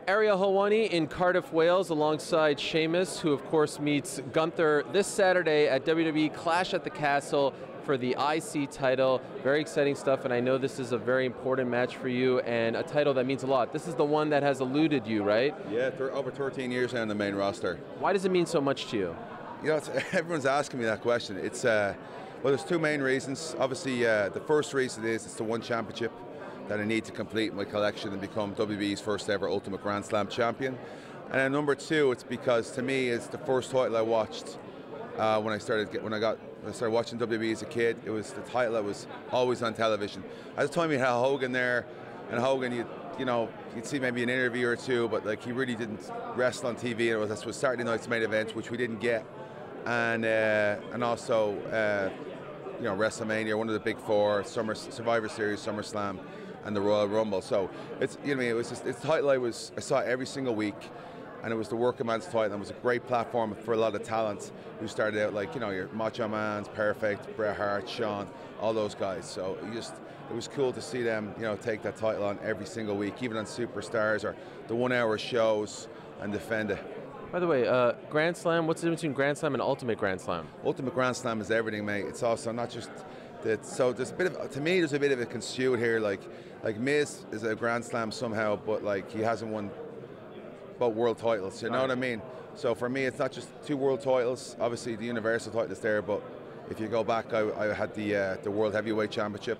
Ariel Helwani in Cardiff, Wales, alongside Sheamus, who of course meets Gunther this Saturday at WWE Clash at the Castle for the IC title. Very exciting stuff, and I know this is a very important match for you and a title that means a lot. This is the one that has eluded you, right? Yeah, over 13 years now in the main roster. Why does it mean so much to you? You know, everyone's asking me that question. It's well, there's two main reasons. Obviously, the first reason is it's the one championship that I need to complete my collection and become WWE's first ever Ultimate Grand Slam champion. And then number two, it's because to me it's the first title I watched when I started watching WWE as a kid. It was the title that was always on television. At the time, you had Hogan there, and Hogan, you'd see maybe an interview or two, but like he really didn't wrestle on TV. This was Saturday night's main event, which we didn't get, and also WrestleMania, one of the big four, Survivor Series, SummerSlam, and the Royal Rumble. So it's it was just it's a title I saw every single week, and it was the working man's title, and it was a great platform for a lot of talent who started out like your Macho Man's, Perfect, Bret Hart, Shawn, all those guys. So it was cool to see them take that title on every single week, even on Superstars or the 1 hour shows, and defend it. By the way, Grand Slam, what's the difference between Grand Slam and Ultimate Grand Slam? Ultimate Grand Slam is everything, mate. It's also not just that. So there's a bit of, to me, there's a bit of a consuit here. Like Miz is a Grand Slam somehow, but like he hasn't won both world titles. You know what I mean? So for me, it's not just two world titles. Obviously, the Universal title is there, but if you go back, I had the World Heavyweight Championship,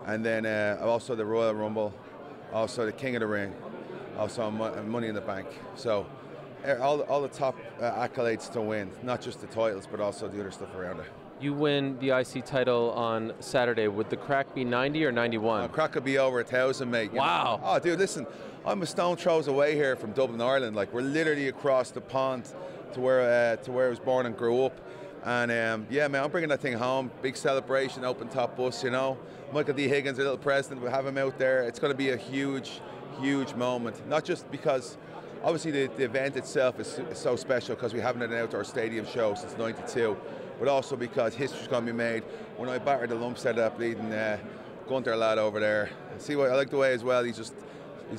and then also the Royal Rumble, also the King of the Ring, also Money in the Bank. So all the top accolades to win, not just the titles, but also the other stuff around it. You win the IC title on Saturday. Would the crack be 90 or 91? Crack could be over 1,000, mate. Wow. Oh, dude, listen, I'm a stone throws away here from Dublin, Ireland. Like, we're literally across the pond to where I was born and grew up. And yeah, man, I'm bringing that thing home. Big celebration, open top bus, Michael D. Higgins, a little president, we'll have him out there. It's going to be a huge, huge moment. Not just because, obviously, the event itself is so special because we haven't had an outdoor stadium show since '92, but also because history's going to be made when I battered the lumps out of that bleeding Gunther lad over there. See what I like the way as well. He's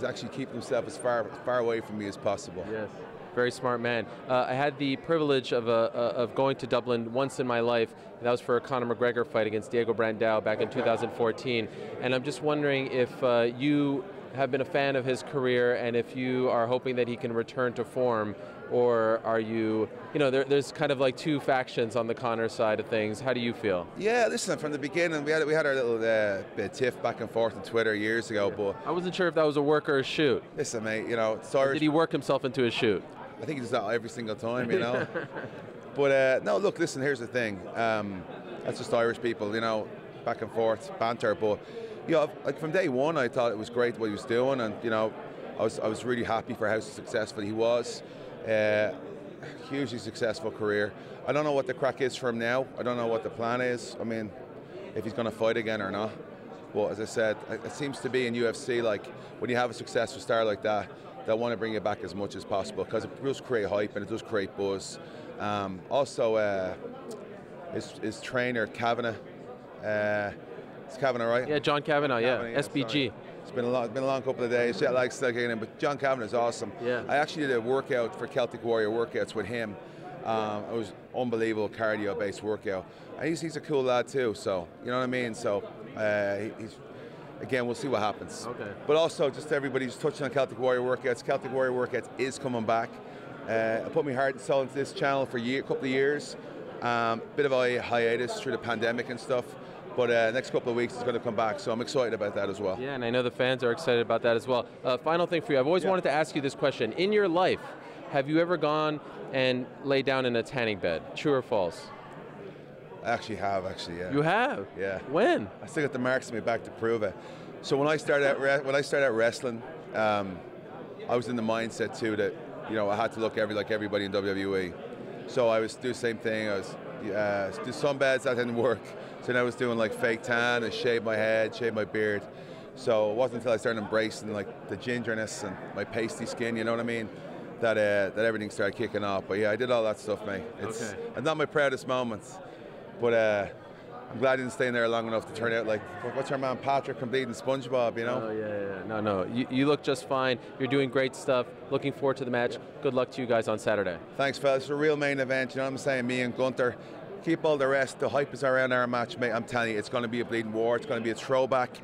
actually keeping himself as far away from me as possible. Yes. Very smart man. I had the privilege of going to Dublin once in my life. That was for a Conor McGregor fight against Diego Brandao back in 2014. And I'm just wondering if you have been a fan of his career and if you are hoping that he can return to form, or are you, there's kind of like two factions on the Conor side of things. How do you feel? Yeah, listen, from the beginning, we had our little bit tiff back and forth on Twitter years ago, but I wasn't sure if that was a work or a shoot. Listen, mate, it's Irish. Did he work himself into a shoot? I think he does that every single time, But no, look, listen, here's the thing. That's just Irish people, back and forth, banter. But like from day one, I thought it was great what he was doing, and I was really happy for how successful he was. Hugely successful career. I don't know what the crack is for him now. I don't know what the plan is. I mean, if he's going to fight again or not. But as I said, it seems to be in UFC, like when you have a successful star like that, they'll want to bring it back as much as possible because it does create hype and it does create buzz. Also, his trainer, Kavanagh, it's Kavanagh, right? Yeah, John Kavanagh, Kavanagh, SBG. Sorry. It's been a long couple of days. Jet lag's still getting in, but John Kavanagh is awesome. Yeah. I actually did a workout for Celtic Warrior workouts with him. It was unbelievable cardio-based workout. And he's a cool lad too, so you know what I mean? So again, we'll see what happens. Okay. But also, just everybody who's touching on Celtic Warrior workouts. Celtic Warrior workouts is coming back. I put my heart and soul into this channel for a couple of years. Bit of a hiatus through the pandemic and stuff. But next couple of weeks it's going to come back, so I'm excited about that as well. Yeah, and I know the fans are excited about that as well. Final thing for you, I've always wanted to ask you this question. In your life, have you ever gone and laid down in a tanning bed? True or false? I actually have, yeah. You have? Yeah. When? I still got the marks on my back to prove it. So when I started out wrestling, I was in the mindset too that I had to look like everybody in WWE. So I was doing the same thing. I was do sunbeds, that didn't work. So then I was doing like fake tan and shave my head, shave my beard. So it wasn't until I started embracing like the gingerness and my pasty skin, you know what I mean, that everything started kicking off. But yeah, I did all that stuff, mate. It's not my proudest moments, but I'm glad I didn't stay in there long enough to turn out like, what's our man Patrick from Bleeding SpongeBob, you know? Oh, yeah. No. You look just fine. You're doing great stuff. Looking forward to the match. Good luck to you guys on Saturday. Thanks, fellas. It's a real main event, you know what I'm saying? Me and Gunther. Keep all the rest. The hype is around our match, mate. I'm telling you, it's going to be a bleeding war. It's going to be a throwback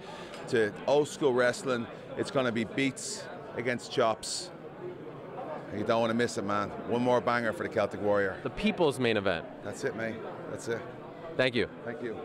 to old school wrestling. It's going to be beats against chops. You don't want to miss it, man. One more banger for the Celtic Warrior. The people's main event. That's it, mate. That's it. Thank you. Thank you.